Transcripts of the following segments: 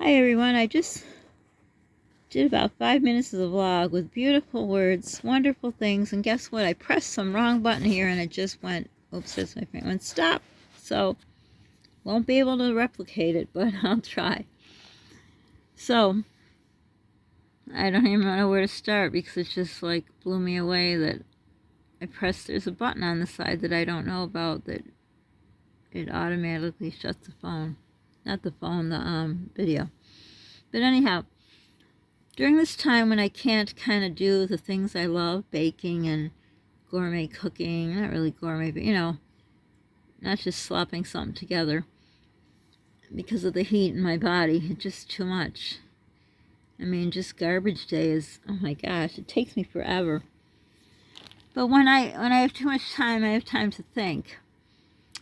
Hi everyone, I just did about 5 minutes of the vlog with beautiful words, wonderful things, and guess what? I pressed some wrong button here and it just went, oops, that's my friend, went stop. So, won't be able to replicate it, but I'll try. So, I don't even know where to start because it just like blew me away that I pressed, there's a button on the side that I don't know about that it automatically shuts the phone. Not the phone, the video. But anyhow, during this time when I can't kind of do the things I love, baking and gourmet cooking, not really gourmet, but not just slopping something together because of the heat in my body, it's just too much. I mean, just garbage day is, oh my gosh, it takes me forever. But when I have too much time, I have time to think.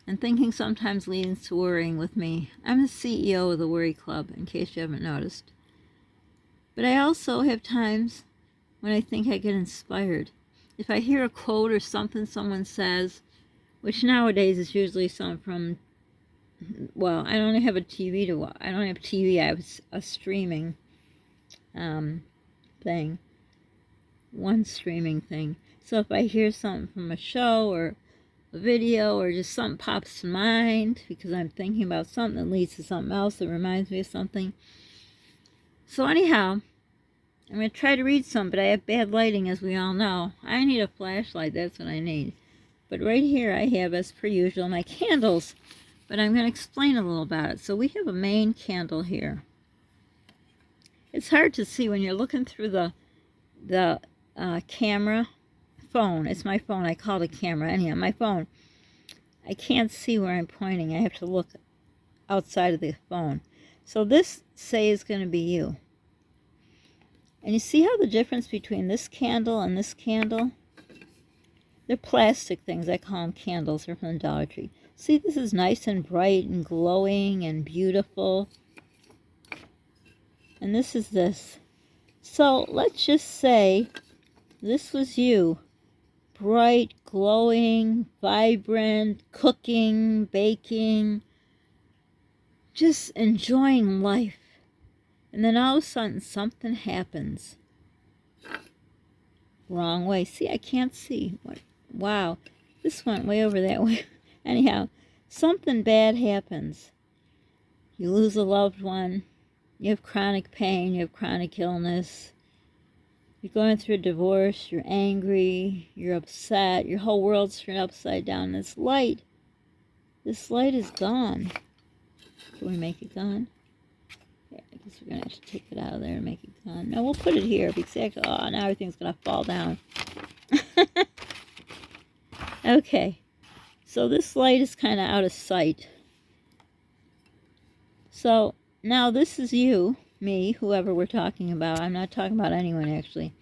And thinking sometimes leads to worrying with me. I'm the CEO of the Worry Club, in case you haven't noticed. But I also have times when I think I get inspired. If I hear a quote or something someone says, which nowadays is usually something from, well, I don't have a TV to watch. I don't have TV, I have a streaming thing. One streaming thing. So if I hear something from a show or a video or just something pops to mind because I'm thinking about something that leads to something else that reminds me of something. So anyhow, I'm going to try to read some, but I have bad lighting, as we all know. I need a flashlight, that's what I need. But right here I have, as per usual, my candles. But I'm going to explain a little about it. So we have a main candle here. It's hard to see when you're looking through the camera phone. It's my phone. I call it a camera. Anyhow, my phone. I can't see where I'm pointing. I have to look outside of the phone. So this, say, is going to be you. And you see how the difference between this candle and this candle? They're plastic things. I call them candles. They're from the Dollar Tree. See, this is nice and bright and glowing and beautiful. And this is this. So let's just say this was you. Bright, glowing, vibrant, cooking, baking, just enjoying life. And then all of a sudden something happens. Wrong way. See, I can't see. What? Wow. This went way over that way. Anyhow, something bad happens. You lose a loved one. You have chronic pain. You have chronic illness. You're going through a divorce. You're angry. You're upset. Your whole world's turned upside down. This light is gone. Can we make it gone? Yeah, I guess we're going to have to take it out of there and make it gone. No, we'll put it here because actually, oh, now everything's going to fall down. Okay. So this light is kind of out of sight. So now this is you, me, whoever we're talking about. I'm not talking about anyone, actually.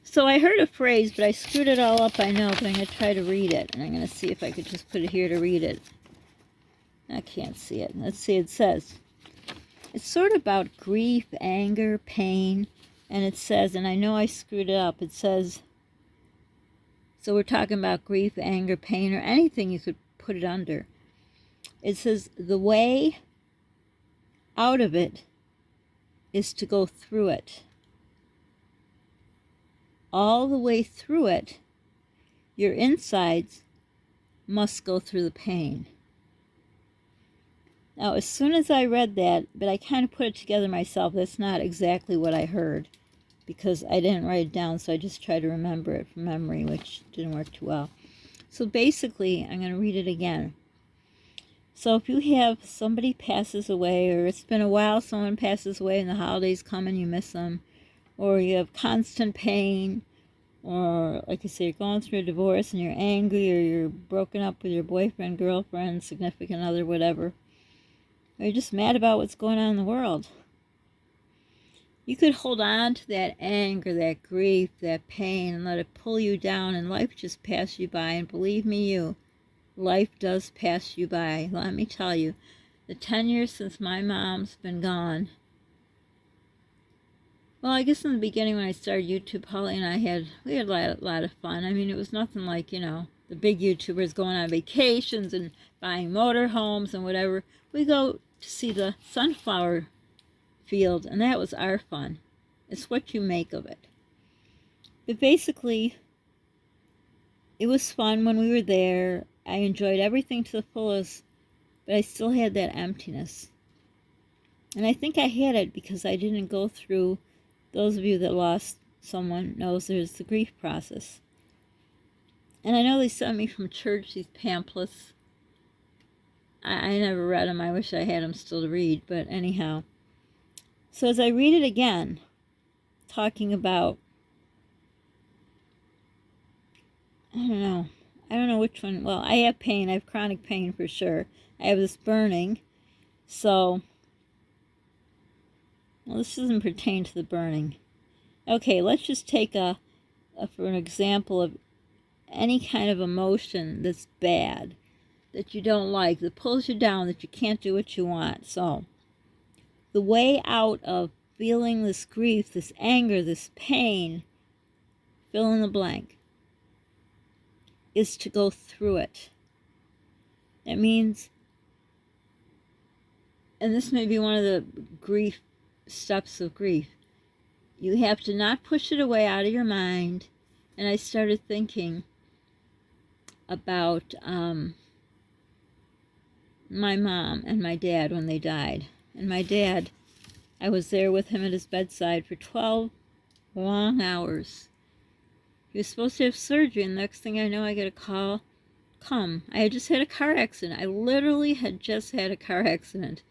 So I heard a phrase, but I screwed it all up, I know, but I'm going to try to read it. And I'm going to see if I could just put it here to read it. I can't see it. Let's see, it says, it's sort of about grief, anger, pain, and it says, and I know I screwed it up, it says, so we're talking about grief, anger, pain, or anything you could put it under. It says, the way out of it is to go through it. All the way through it, your insides must go through the pain. Now, as soon as I read that, but I kind of put it together myself, that's not exactly what I heard, because I didn't write it down, so I just tried to remember it from memory, which didn't work too well. So basically, I'm going to read it again. So if you have somebody passes away, or it's been a while someone passes away and the holidays come and you miss them, or you have constant pain, or like I say, you're going through a divorce and you're angry, or you're broken up with your boyfriend, girlfriend, significant other, whatever, or you're just mad about what's going on in the world, you could hold on to that anger, that grief, that pain, and let it pull you down, and life just pass you by. And believe me, life does pass you by. Let me tell you, the 10 years since my mom's been gone, well, I guess in the beginning when I started YouTube, Holly and I had a lot of fun. I mean, it was nothing like, the big YouTubers going on vacations and buying motorhomes and whatever. We go to see the sunflower field, and that was our fun. It's what you make of it. But basically, it was fun when we were there. I enjoyed everything to the fullest, but I still had that emptiness. And I think I had it because I didn't go through, those of you that lost someone knows there's the grief process. And I know they sent me from church these pamphlets. I never read them. I wish I had them still to read, but anyhow. So as I read it again, talking about, I don't know which one. Well, I have pain. I have chronic pain for sure. I have this burning. So, well, this doesn't pertain to the burning. Okay, let's just take for an example of any kind of emotion that's bad, that you don't like, that pulls you down, that you can't do what you want. So, the way out of feeling this grief, this anger, this pain, fill in the blank, is to go through it. That means, and this may be one of the grief steps of grief, you have to not push it away out of your mind. And I started thinking about my mom and my dad when they died. And my dad, I was there with him at his bedside for 12 long hours. He was supposed to have surgery, and the next thing I know, I get a call, come. I had just had a car accident. I literally had just had a car accident.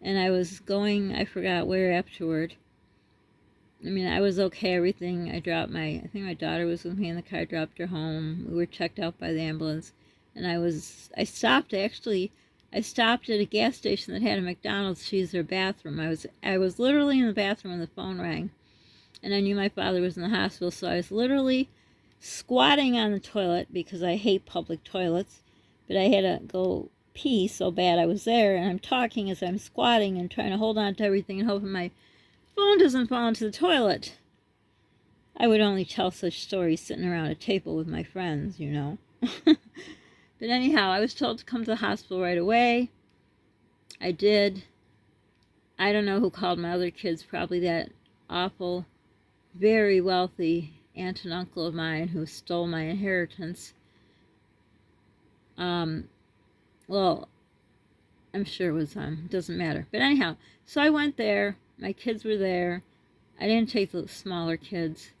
And I was going, I forgot where afterward. I mean, I was okay, everything. I think my daughter was with me in the car, dropped her home. We were checked out by the ambulance. And I stopped at a gas station that had a McDonald's to use their bathroom. I was literally in the bathroom when the phone rang. And I knew my father was in the hospital, so I was literally squatting on the toilet because I hate public toilets. But I had to go pee so bad I was there, and I'm talking as I'm squatting and trying to hold on to everything and hoping my phone doesn't fall into the toilet. I would only tell such stories sitting around a table with my friends, you know. But anyhow, I was told to come to the hospital right away. I did. I don't know who called my other kids, probably that awful, very wealthy aunt and uncle of mine who stole my inheritance. Well, I'm sure it was it doesn't matter. But anyhow, so I went there. My kids were there. I didn't take the smaller kids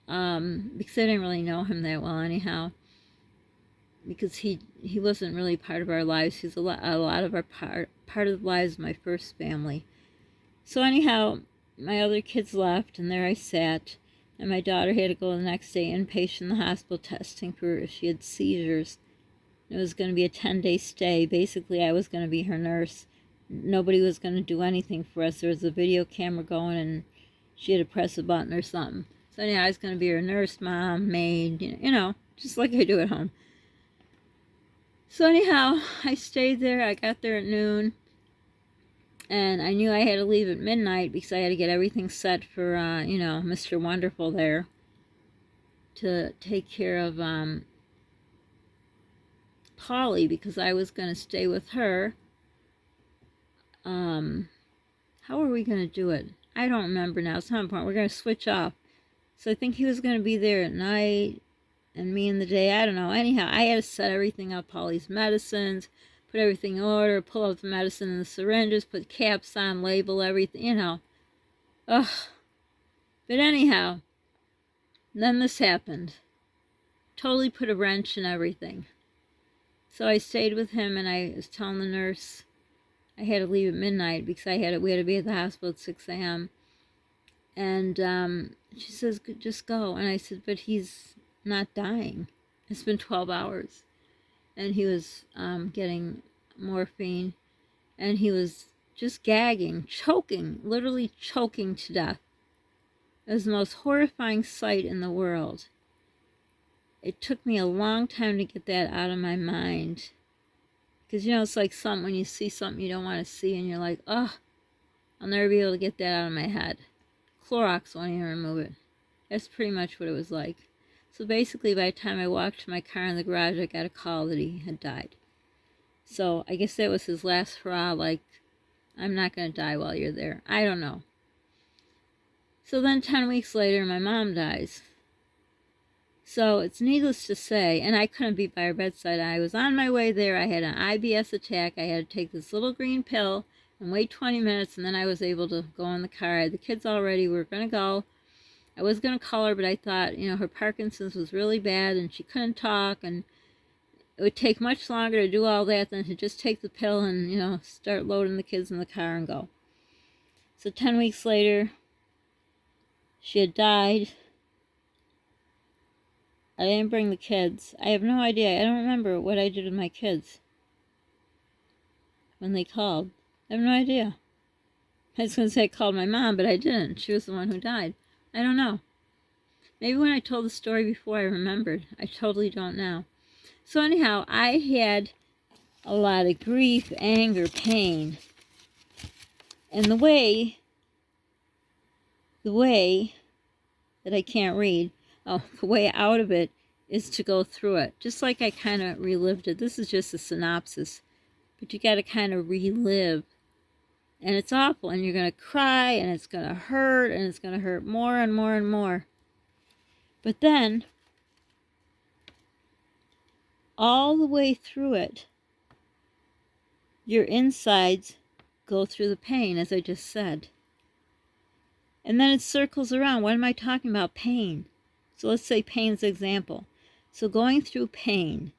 because I didn't really know him that well anyhow. Because he wasn't really part of our lives. He's a lot of our part of the lives of my first family. So anyhow, my other kids left, and there I sat. And my daughter had to go the next day inpatient in the hospital testing for if she had seizures. It was going to be a 10-day stay. Basically, I was going to be her nurse. Nobody was going to do anything for us. There was a video camera going, and she had to press a button or something. So anyhow, I was going to be her nurse, mom, maid, you know, just like I do at home. So anyhow, I stayed there. I got there at noon. And I knew I had to leave at midnight because I had to get everything set for, Mr. Wonderful there to take care of Polly, because I was going to stay with her. How are we going to do it? I don't remember now. At some point, we're going to switch off. So I think he was going to be there at night and me in the day. I don't know. Anyhow, I had to set everything up, Polly's medicines, put everything in order, pull out the medicine in the syringes, put caps on, label everything, you know. Ugh. But anyhow, then this happened. Totally put a wrench in everything. So I stayed with him, and I was telling the nurse I had to leave at midnight because we had to be at the hospital at 6 a.m. And she says, just go. And I said, but he's not dying. It's been 12 hours. And he was getting morphine, and he was just gagging, choking, literally choking to death. It was the most horrifying sight in the world. It took me a long time to get that out of my mind. Because, you know, it's like something when you see something you don't want to see, and you're like, oh, I'll never be able to get that out of my head. Clorox won't even remove it. That's pretty much what it was like. So basically, by the time I walked to my car in the garage, I got a call that he had died. So I guess that was his last hurrah, like, I'm not going to die while you're there. I don't know. So then 10 weeks later, my mom dies. So it's needless to say, and I couldn't be by her bedside. I was on my way there. I had an IBS attack. I had to take this little green pill and wait 20 minutes, and then I was able to go in the car. I had the kids already. We were going to go. I was going to call her, but I thought, you know, her Parkinson's was really bad, and she couldn't talk, and it would take much longer to do all that than to just take the pill and, you know, start loading the kids in the car and go. So 10 weeks later, she had died. I didn't bring the kids. I have no idea. I don't remember what I did with my kids when they called. I have no idea. I was going to say I called my mom, but I didn't. She was the one who died. I don't know. Maybe when I told the story before I remembered. I totally don't know. So anyhow, I had a lot of grief, anger, pain. And the way that I can't read, the way out of it is to go through it. Just like I kind of relived it. This is just a synopsis. But you got to kind of relive. And it's awful. And you're going to cry. And it's going to hurt. And it's going to hurt more and more and more. But then, all the way through it, your insides go through the pain, as I just said. And then it circles around. What am I talking about? Pain. So let's say pain's example. So going through pain,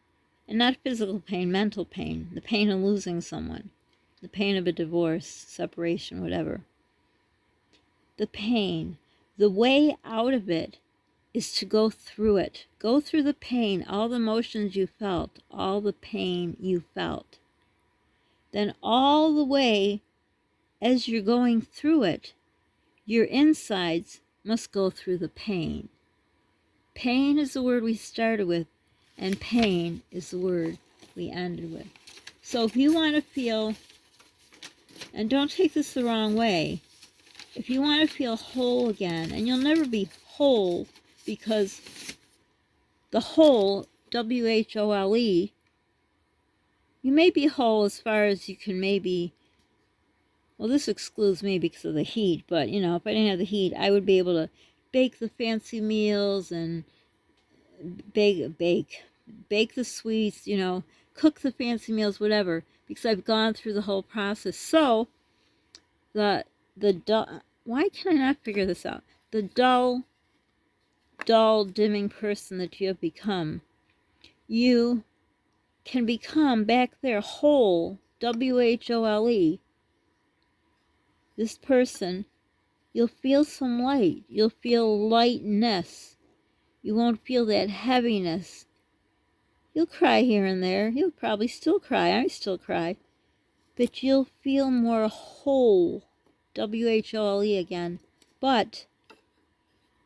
and not physical pain, mental pain, the pain of losing someone, the pain of a divorce, separation, whatever. The pain, the way out of it is to go through it. Go through the pain, all the emotions you felt, all the pain you felt. Then all the way as you're going through it, your insides must go through the pain. Pain is the word we started with, and pain is the word we ended with. So if you want to feel, and don't take this the wrong way, if you want to feel whole again, and you'll never be whole because the whole, W-H-O-L-E, you may be whole as far as you can maybe, well, this excludes me because of the heat, but, you know, if I didn't have the heat, I would be able to bake the fancy meals and bake the sweets, you know, cook the fancy meals, whatever, because I've gone through the whole process. So, why can I not figure this out? The dull, dimming person that you have become, you can become back there whole, W-H-O-L-E, this person. You'll feel some light. You'll feel lightness. You won't feel that heaviness. You'll cry here and there. You'll probably still cry. I still cry. But you'll feel more whole. W-H-O-L-E again. But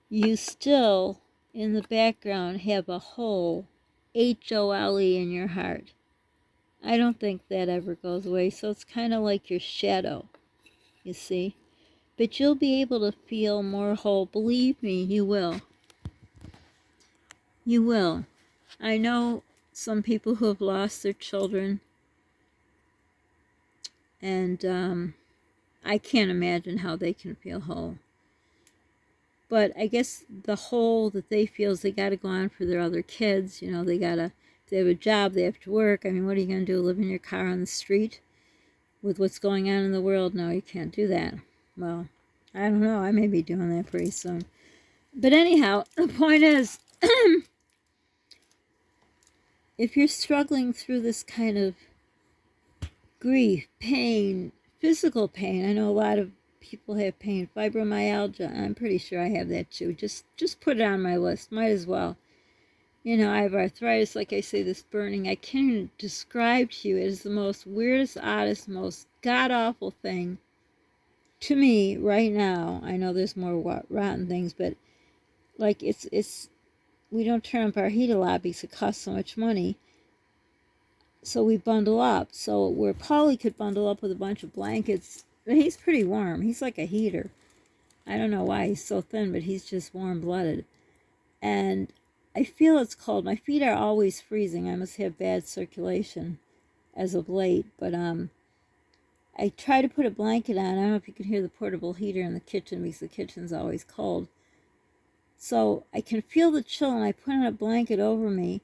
you still, in the background, have a hole, H-O-L-E, in your heart. I don't think that ever goes away. So it's kind of like your shadow, you see. But you'll be able to feel more whole. Believe me, you will. You will. I know some people who have lost their children, and I can't imagine how they can feel whole. But I guess the whole that they feel is they got to go on for their other kids. You know, if they have a job, they have to work. I mean, what are you going to do, live in your car on the street with what's going on in the world? No, you can't do that. Well, I don't know. I may be doing that pretty soon. But anyhow, the point is, if you're struggling through this kind of grief, pain, physical pain, I know a lot of people have pain, fibromyalgia, I'm pretty sure I have that too. Just put it on my list, might as well. You know, I have arthritis, like I say, this burning. I can't even describe to you. It is the most weirdest, oddest, most god-awful thing to me right now. I know there's more rotten things, but like it's we don't turn up our heat a lot because it costs so much money. So we bundle up. So where Paulie could bundle up with a bunch of blankets, but he's pretty warm. He's like a heater. I don't know why he's so thin, but he's just warm-blooded. And I feel it's cold. My feet are always freezing. I must have bad circulation as of late. But I try to put a blanket on. I don't know if you can hear the portable heater in the kitchen because the kitchen's always cold. So I can feel the chill, and I put on a blanket over me,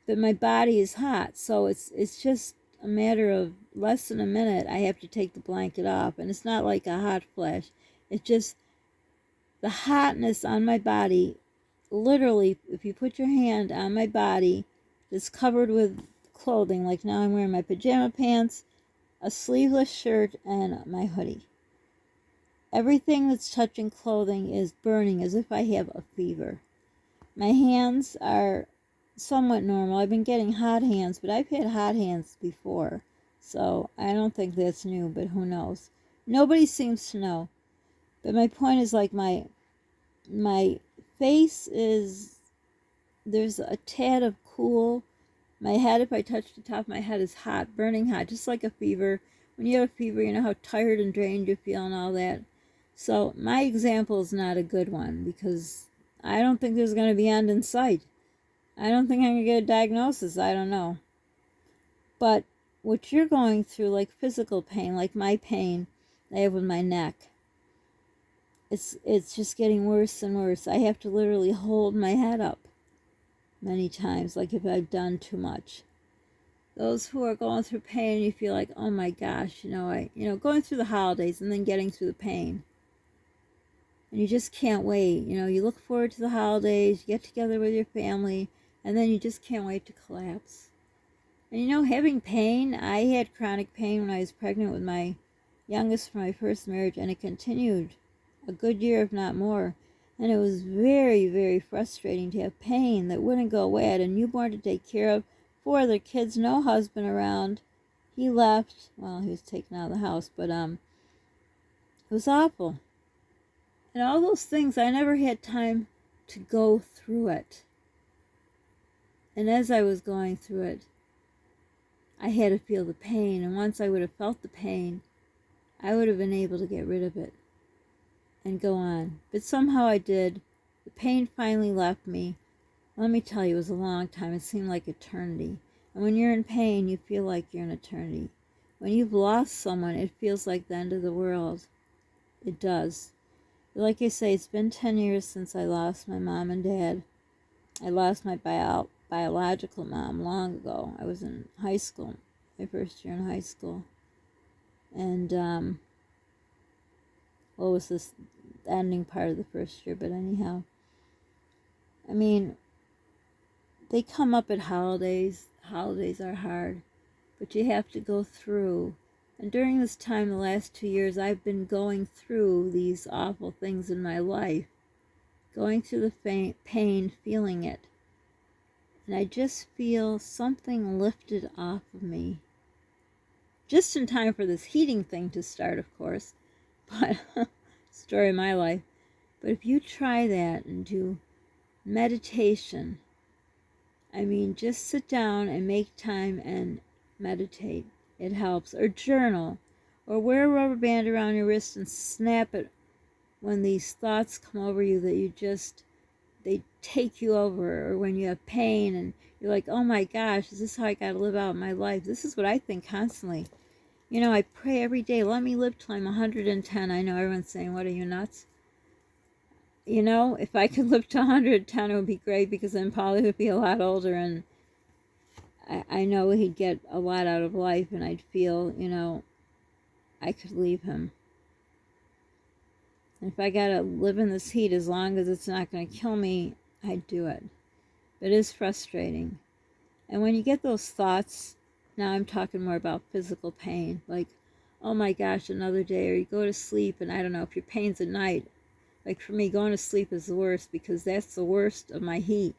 but my body is hot. So it's just a matter of less than a minute. I have to take the blanket off, and it's not like a hot flash. It's just the hotness on my body. Literally, if you put your hand on my body that's covered with clothing, like now I'm wearing my pajama pants, a sleeveless shirt, and my hoodie. Everything that's touching clothing is burning as if I have a fever. My hands are somewhat normal. I've been getting hot hands, but I've had hot hands before. So I don't think that's new, but who knows? Nobody seems to know. But my point is, like, my face is, there's a tad of cool. My head, if I touch the top of my head, is hot, burning hot, just like a fever. When you have a fever, you know how tired and drained you feel and all that. So my example is not a good one because I don't think there's going to be end in sight. I don't think I'm going to get a diagnosis. I don't know. But what you're going through, like physical pain, like my pain I have with my neck, it's just getting worse and worse. I have to literally hold my head up many times, like if I've done too much. Those who are going through pain, you feel like, oh my gosh, going through the holidays and then getting through the pain. And you just can't wait. You look forward to the holidays, you get together with your family, and then you just can't wait to collapse. And having pain, I had chronic pain when I was pregnant with my youngest from my first marriage, and it continued a good year, if not more. And it was very, very frustrating to have pain that wouldn't go away. I had a newborn to take care of, 4 other kids, no husband around. He left. Well, he was taken out of the house, but it was awful. And all those things, I never had time to go through it. And as I was going through it, I had to feel the pain. And once I would have felt the pain, I would have been able to get rid of it and go on. But somehow I did. The pain finally left me. Let me tell you, it was a long time. It seemed like eternity. And when you're in pain, you feel like you're in eternity. When you've lost someone, it feels like the end of the world. It does. But like I say, it's been 10 years since I lost my mom and dad. I lost my biological mom long ago. I was in high school, my first year in high school. And, well, it was this ending part of the first year, but anyhow. I mean, they come up at holidays. Holidays are hard, but you have to go through. And during this time, the last 2 years, I've been going through these awful things in my life, going through the pain, feeling it. And I just feel something lifted off of me. Just in time for this heating thing to start, of course. But, story of my life. But if you try that and do meditation, I mean, just sit down and make time and meditate. It helps. Or journal. Or wear a rubber band around your wrist and snap it when these thoughts come over you that they take you over. Or when you have pain and you're like, oh my gosh, is this how I got to live out my life? This is what I think constantly. I pray every day, let me live till I'm 110. I know everyone's saying, what, are you nuts? If I could live to 110, it would be great, because then Polly would be a lot older, and I know he'd get a lot out of life, and I'd feel, I could leave him. And if I gotta live in this heat, as long as it's not going to kill me, I'd do it. But it is frustrating. And when you get those thoughts, now I'm talking more about physical pain, like, oh my gosh, another day, or you go to sleep, and I don't know, if your pain's at night, like for me, going to sleep is the worst, because that's the worst of my heat.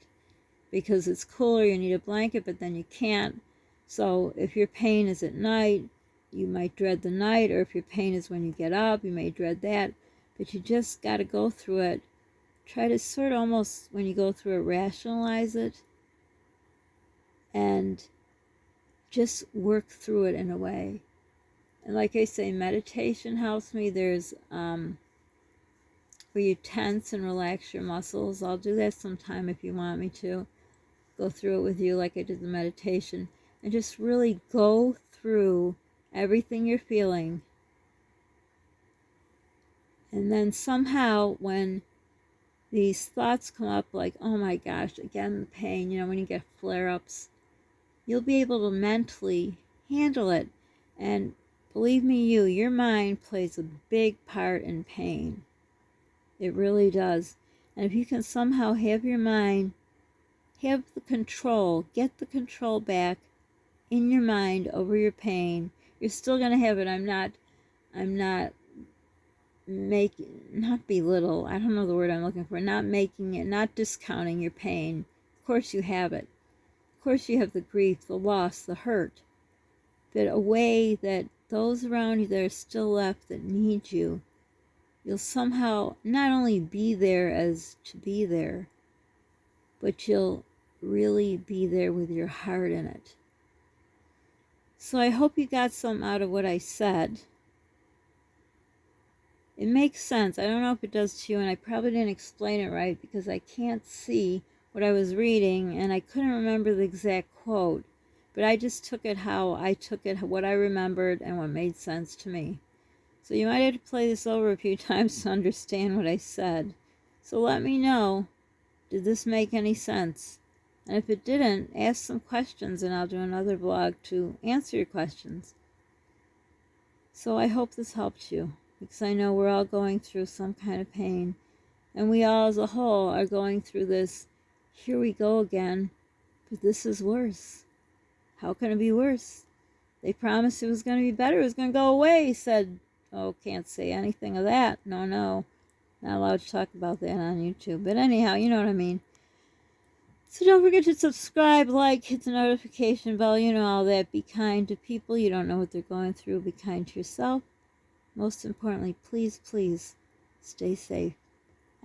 Because it's cooler, you need a blanket, but then you can't. So if your pain is at night, you might dread the night, or if your pain is when you get up, you may dread that. But you just got to go through it. Try to sort of almost, when you go through it, rationalize it. And just work through it in a way. And like I say, meditation helps me. There's where you tense and relax your muscles. I'll do that sometime if you want me to. Go through it with you like I did the meditation. And just really go through everything you're feeling. And then somehow when these thoughts come up like, oh my gosh, again, the pain, when you get flare-ups, you'll be able to mentally handle it. And believe me, your mind plays a big part in pain. It really does. And if you can somehow have your mind, have the control, get the control back in your mind over your pain, you're still going to have it. I'm not not belittle, I don't know the word I'm looking for, not making it, not discounting your pain. Of course you have it. Of course you have the grief, the loss, the hurt. But a way that those around you that are still left that need you, you'll somehow not only be there as to be there, but you'll really be there with your heart in it. So I hope you got something out of what I said. It makes sense. I don't know if it does to you, and I probably didn't explain it right because I can't see what I was reading, and I couldn't remember the exact quote, but I just took it how I took it, what I remembered, and what made sense to me. So you might have to play this over a few times to understand what I said. So let me know, did this make any sense? And if it didn't, ask some questions, and I'll do another vlog to answer your questions. So I hope this helped you, because I know we're all going through some kind of pain, and we all as a whole are going through this, here we go again, but this is worse. How can it be worse? They promised it was going to be better, it was going to go away. He said, oh, can't say anything of that. No, not allowed to talk about that on YouTube. But anyhow, you know what I mean. So don't forget to subscribe, like, hit the notification bell, all that. Be kind to people. You don't know what they're going through. Be kind to yourself. Most importantly, please, please stay safe.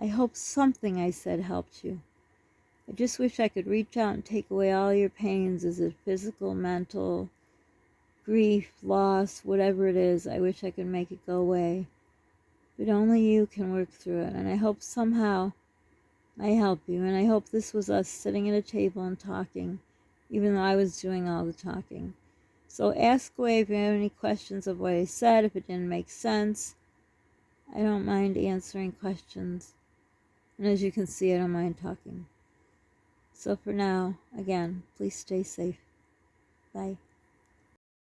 I hope something I said helped you. I just wish I could reach out and take away all your pains. Is it physical, mental, grief, loss, whatever it is? I wish I could make it go away. But only you can work through it. And I hope somehow I help you. And I hope this was us sitting at a table and talking, even though I was doing all the talking. So ask away if you have any questions of what I said, if it didn't make sense. I don't mind answering questions. And as you can see, I don't mind talking. So for now, again, please stay safe. Bye.